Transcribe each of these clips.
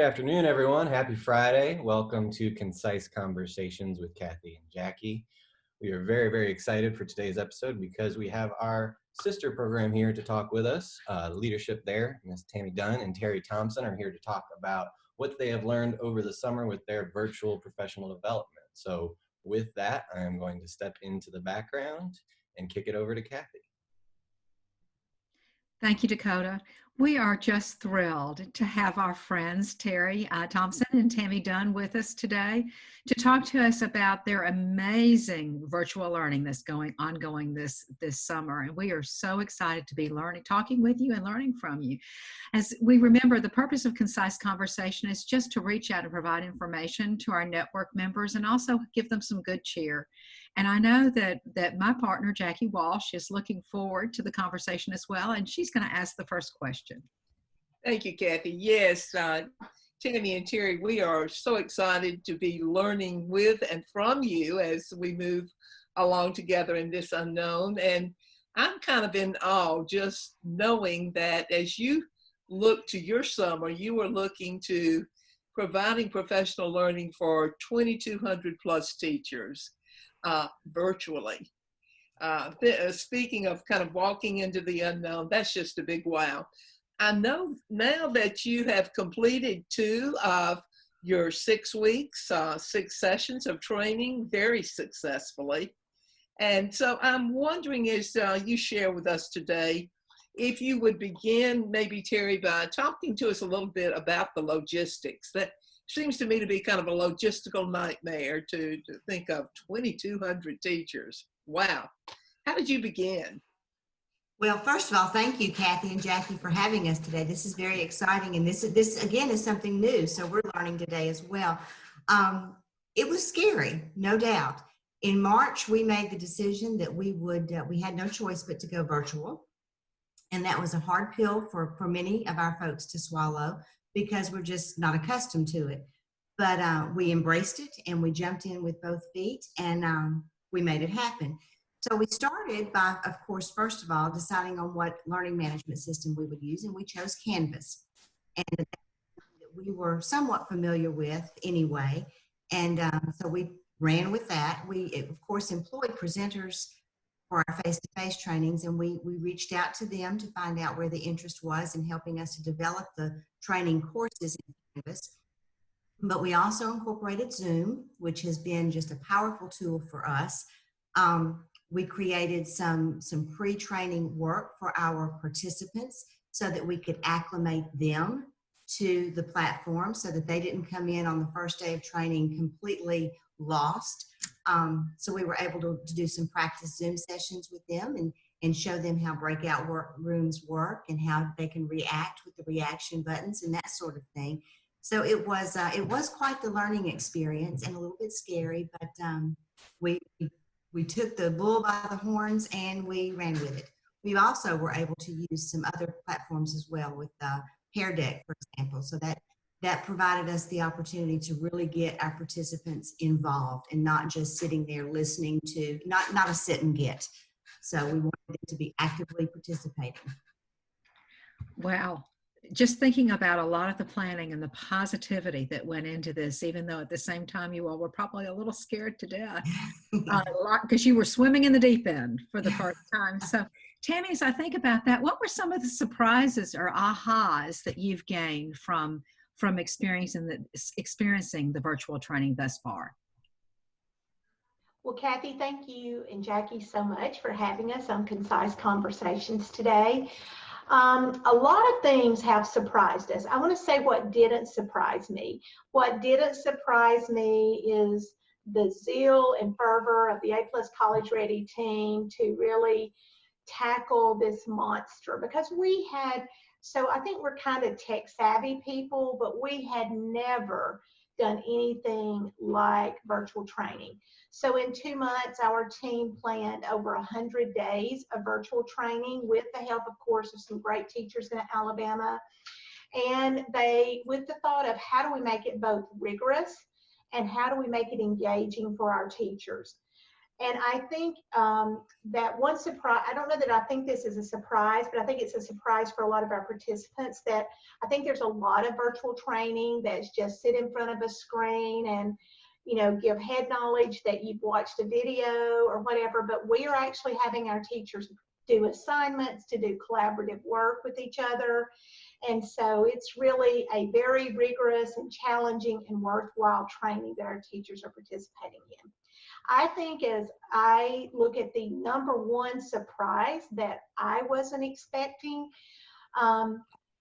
afternoon, everyone. Happy Friday. Welcome to Concise Conversations with Cathy and Jackie. We are very, very excited for today's episode because we have our sister program here to talk with us. Leadership there, Miss Tammy Dunn and Teri Thompson are here to talk about what they have learned over the summer with their virtual professional development. So with that, I'm going to step into the background and kick it over to Cathy. Thank you, Dakota. We are just thrilled to have our friends Teri Thompson and Tammy Dunn with us today to talk to us about their amazing virtual learning that's ongoing this summer. And we are so excited to be talking with you and learning from you. As we remember, the purpose of Concise Conversation is just to reach out and provide information to our network members and also give them some good cheer. And I know that my partner, Jackie Walsh, is looking forward to the conversation as well, and she's going to ask the first question. Thank you, Cathy. Yes, Tammy and Teri, we are so excited to be learning with and from you as we move along together in this unknown. And I'm kind of in awe just knowing that as you look to your summer, you are looking to providing professional learning for 2,200 plus teachers. Virtually. Speaking of kind of walking into the unknown, that's just a big wow. I know now that you have completed 2 of your 6 weeks, 6 sessions of training very successfully. And so I'm wondering as you share with us today, if you would begin maybe, Teri, by talking to us a little bit about the logistics. That seems to me to be kind of a logistical nightmare to think of 2,200 teachers. Wow. How did you begin? Well, first of all, thank you, Cathy and Jackie, for having us today. This is very exciting, and this again is something new, so we're learning today as well. It was scary, no doubt. In March, we made the decision that we had no choice but to go virtual, and that was a hard pill for many of our folks to swallow, because we're just not accustomed to it. But we embraced it and we jumped in with both feet, and we made it happen. So we started by, of course, first of all, deciding on what learning management system we would use, and we chose Canvas. And that we were somewhat familiar with anyway. And so we ran with that. We, of course, employed presenters for our face-to-face trainings, and we reached out to them to find out where the interest was in helping us to develop the training courses in Canvas. But we also incorporated Zoom, which has been just a powerful tool for us. We created some pre-training work for our participants so that we could acclimate them to the platform so that they didn't come in on the first day of training completely lost. So we were able to do some practice Zoom sessions with them and show them how breakout rooms work and how they can react with the reaction buttons and that sort of thing. So it was quite the learning experience and a little bit scary, but we took the bull by the horns and we ran with it. We also were able to use some other platforms as well with Hair Deck, for example, so that provided us the opportunity to really get our participants involved and not just sitting there listening to, not a sit and get. So we wanted them to be actively participating. Wow. Just thinking about a lot of the planning and the positivity that went into this, even though at the same time you all were probably a little scared to death, because you were swimming in the deep end for the first time. So Tammy, as I think about that, what were some of the surprises or ahas that you've gained from experiencing the virtual training thus far? Well, Cathy, thank you and Jackie so much for having us on Concise Conversations today. A lot of things have surprised us. I want to say what didn't surprise me. What didn't surprise me is the zeal and fervor of the A+ College Ready team to really tackle this monster, because so I think we're kind of tech savvy people, but we had never done anything like virtual training. So in 2 months, our team planned over 100 days of virtual training with the help, of course, of some great teachers in Alabama. And with the thought of how do we make it both rigorous and how do we make it engaging for our teachers. And I think that one surprise, I don't know that I think this is a surprise, but I think it's a surprise for a lot of our participants that I think there's a lot of virtual training that's just sit in front of a screen and, you know, give head knowledge that you've watched a video or whatever, but we are actually having our teachers do assignments, to do collaborative work with each other. And so it's really a very rigorous and challenging and worthwhile training that our teachers are participating in. I think as I look at the number one surprise that I wasn't expecting,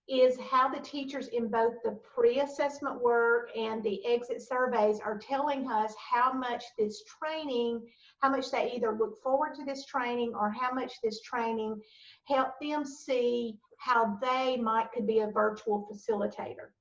is how the teachers in both the pre-assessment work and the exit surveys are telling us how much this training, how much they either look forward to this training or how much this training helped them see how they could be a virtual facilitator.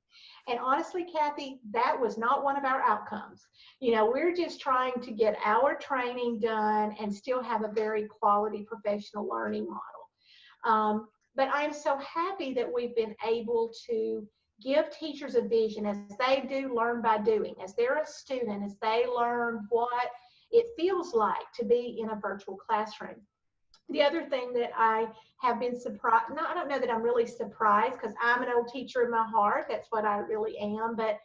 And honestly, Cathy, that was not one of our outcomes. You know, we're just trying to get our training done and still have a very quality professional learning model. But I'm so happy that we've been able to give teachers a vision as they do learn by doing, as they're a student, as they learn what it feels like to be in a virtual classroom. The other thing that I have been surprised, no, I don't know that I'm really surprised because I'm an old teacher in my heart. That's what I really am. But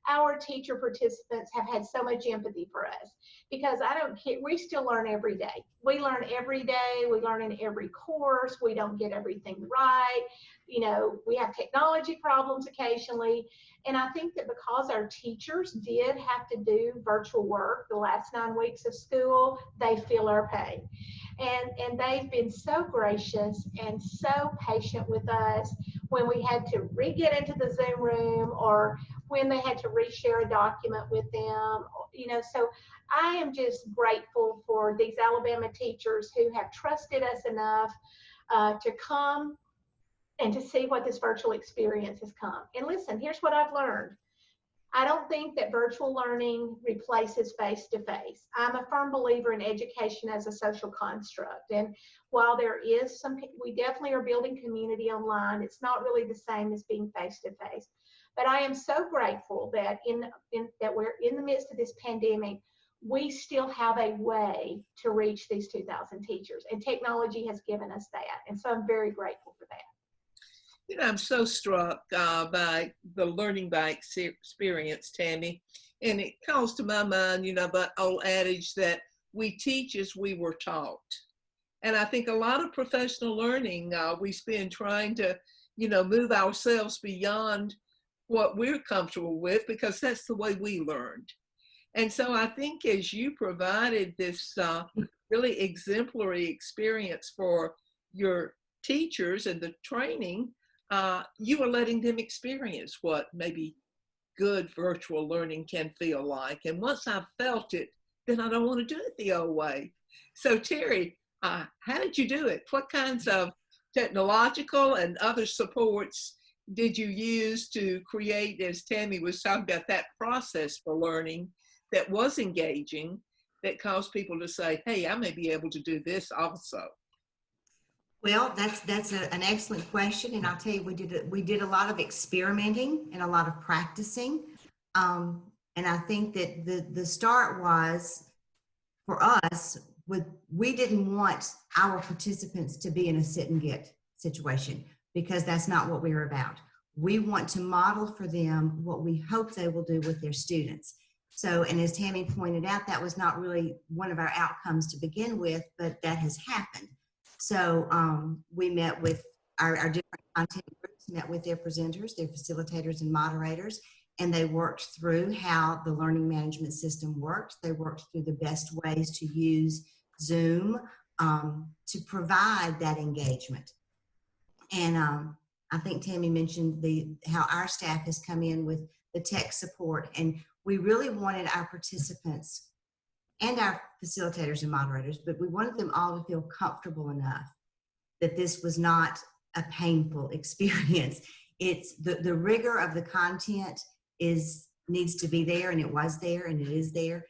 our teacher participants have had so much empathy for us because I don't care. We still learn every day. We learn every day. We learn in every course. We don't get everything right. You know, we have technology problems occasionally. And I think that because our teachers did have to do virtual work the last 9 weeks of school, they feel our pain. And they've been so gracious and so patient with us when we had to re-get into the Zoom room or when they had to reshare a document with them, you know. So I am just grateful for these Alabama teachers who have trusted us enough to come and to see what this virtual experience has come. And listen, here's what I've learned. I don't think that virtual learning replaces face-to-face. I'm a firm believer in education as a social construct. And while there is we definitely are building community online, it's not really the same as being face-to-face. But I am so grateful that that we're in the midst of this pandemic, we still have a way to reach these 2,000 teachers. And technology has given us that. And so I'm very grateful for that. You know, I'm so struck by the learning by experience, Tammy. And it calls to my mind, you know, that old adage that we teach as we were taught. And I think a lot of professional learning, we spend trying to, you know, move ourselves beyond what we're comfortable with because that's the way we learned. And so I think as you provided this really exemplary experience for your teachers and the training, you are letting them experience what maybe good virtual learning can feel like. And once I've felt it, then I don't want to do it the old way. So Teri, how did you do it? What kinds of technological and other supports did you use to create, as Tammy was talking about, that process for learning that was engaging, that caused people to say, hey, I may be able to do this also? Well, that's an excellent question, and I'll tell you, we did a lot of experimenting and a lot of practicing, and I think that the start was for us we didn't want our participants to be in a sit and get situation because that's not what we're about. We want to model for them what we hope they will do with their students. So, and as Tammy pointed out, that was not really one of our outcomes to begin with, but that has happened. So we met with our different content groups, met with their presenters, their facilitators and moderators, and they worked through how the learning management system worked. They worked through the best ways to use Zoom to provide that engagement. And I think Tammy mentioned how our staff has come in with the tech support, and we really wanted our participants and our facilitators and moderators, but we wanted them all to feel comfortable enough that this was not a painful experience. It's the rigor of the content needs to be there, and it was there, and it is there,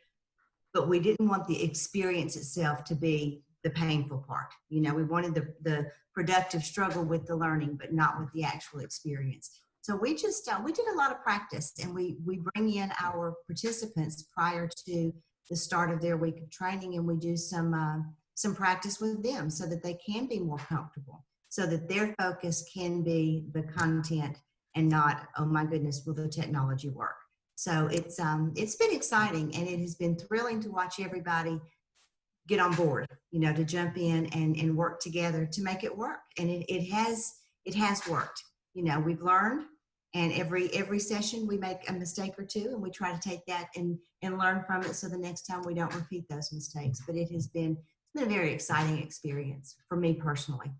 but we didn't want the experience itself to be the painful part. You know, we wanted the productive struggle with the learning, but not with the actual experience. So we just we did a lot of practice, and we bring in our participants prior to the start of their week of training, and we do some practice with them so that they can be more comfortable, so that their focus can be the content and not, oh my goodness, will the technology work? So it's been exciting, and it has been thrilling to watch everybody get on board, you know, to jump in and work together to make it work. And it has worked. You know, we've learned, and every session we make a mistake or two, and we try to take that and learn from it, so the next time we don't repeat those mistakes. But it's been a very exciting experience for me personally.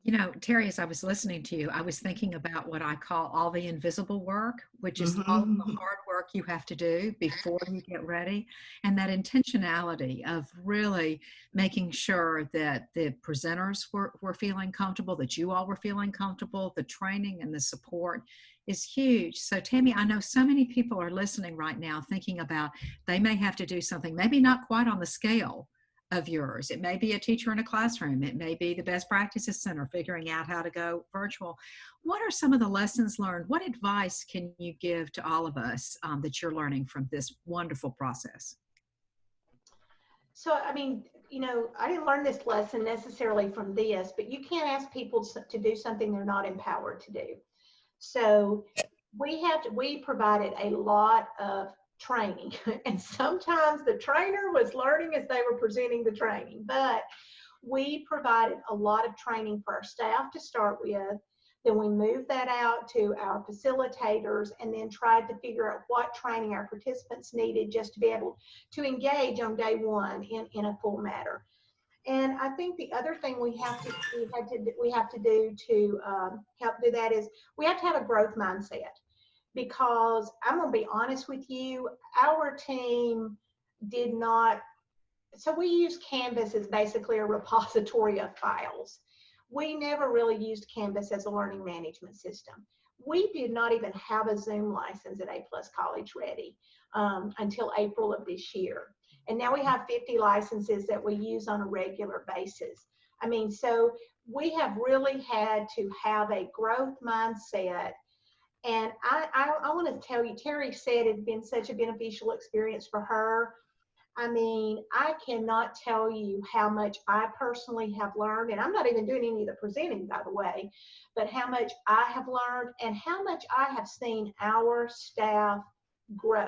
You know, Teri, as I was listening to you, I was thinking about what I call all the invisible work, which is all the hard work you have to do before you get ready. And that intentionality of really making sure that the presenters were feeling comfortable, that you all were feeling comfortable, the training and the support is huge. So Tammy, I know so many people are listening right now thinking about they may have to do something, maybe not quite on the scale of yours. It may be a teacher in a classroom. It may be the best practices center figuring out how to go virtual. What are some of the lessons learned? What advice can you give to all of us that you're learning from this wonderful process? So, I mean, you know, I didn't learn this lesson necessarily from this, but you can't ask people to do something they're not empowered to do. So we provided a lot of training, and sometimes the trainer was learning as they were presenting the training, but we provided a lot of training for our staff to start with. Then we moved that out to our facilitators, and then tried to figure out what training our participants needed just to be able to engage on day one in a full manner. And I think the other thing we have to do to help do that is we have to have a growth mindset. Because I'm going to be honest with you, our team did not, so we used Canvas as basically a repository of files. We never really used Canvas as a learning management system. We did not even have a Zoom license at A+ College Ready until April of this year. And now we have 50 licenses that we use on a regular basis. I mean, so we have really had to have a growth mindset. And I want to tell you, Teri said it's been such a beneficial experience for her. I mean, I cannot tell you how much I personally have learned, and I'm not even doing any of the presenting, by the way, but how much I have learned and how much I have seen our staff grow.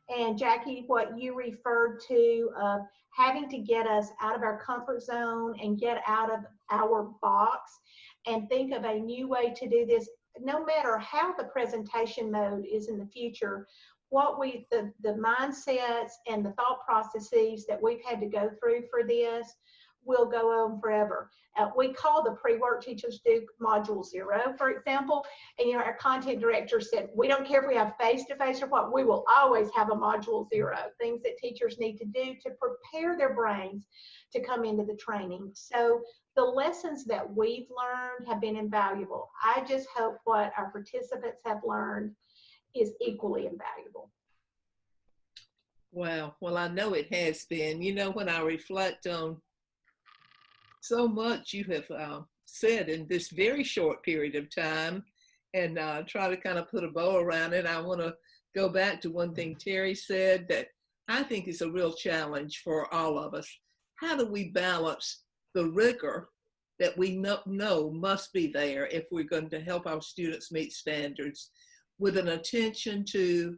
And Jackie, what you referred to of having to get us out of our comfort zone and get out of our box and think of a new way to do this, no matter how the presentation mode is in the future, the mindsets and the thought processes that we've had to go through for this will go on forever. We call the pre-work teachers do module 0, for example, and you know, our content director said, we don't care if we have face-to-face or what, we will always have a module 0, things that teachers need to do to prepare their brains to come into the training. So the lessons that we've learned have been invaluable. I just hope what our participants have learned is equally invaluable. Wow. Well, I know it has been. You know, when I reflect on so much you have said in this very short period of time, and try to kind of put a bow around it, I want to go back to one thing Teri said that I think is a real challenge for all of us. How do we balance the rigor that we know must be there if we're going to help our students meet standards, with an attention to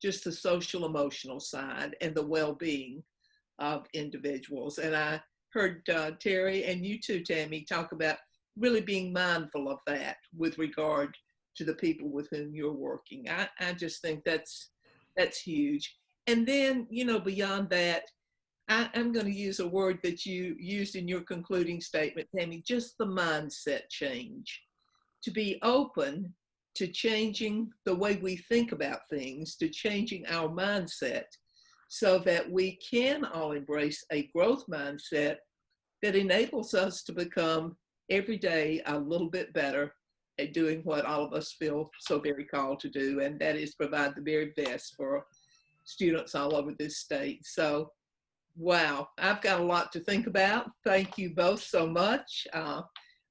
just the social emotional side and the well-being of individuals? And I heard Teri and you too, Tammy, talk about really being mindful of that with regard to the people with whom you're working. I just think that's huge. And then, you know, beyond that, I'm going to use a word that you used in your concluding statement, Tammy, just the mindset change. To be open to changing the way we think about things, to changing our mindset, so that we can all embrace a growth mindset that enables us to become every day a little bit better at doing what all of us feel so very called to do, and that is provide the very best for students all over this state. So, wow, I've got a lot to think about. Thank you both so much.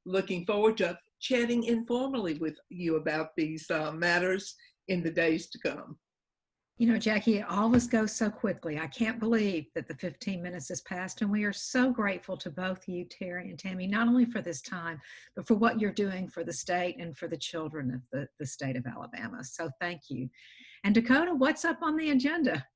Looking forward to chatting informally with you about these matters in the days to come. You know, Jackie, it always goes so quickly. I can't believe that the 15 minutes has passed, and we are so grateful to both you, Teri and Tammy, not only for this time, but for what you're doing for the state and for the children of the state of Alabama. So thank you. And Dakota, what's up on the agenda?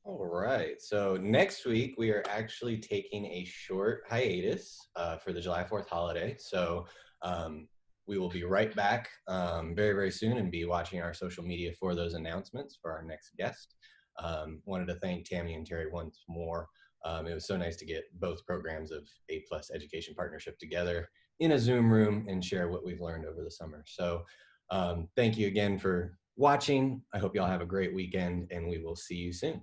All right. So next week, we are actually taking a short hiatus for the July 4th holiday. So we will be right back very, very soon and be watching our social media for those announcements for our next guest. Wanted to thank Tammy and Teri once more. It was so nice to get both programs of A+ Education Partnership together in a Zoom room and share what we've learned over the summer. So thank you again for watching. I hope y'all have a great weekend, and we will see you soon.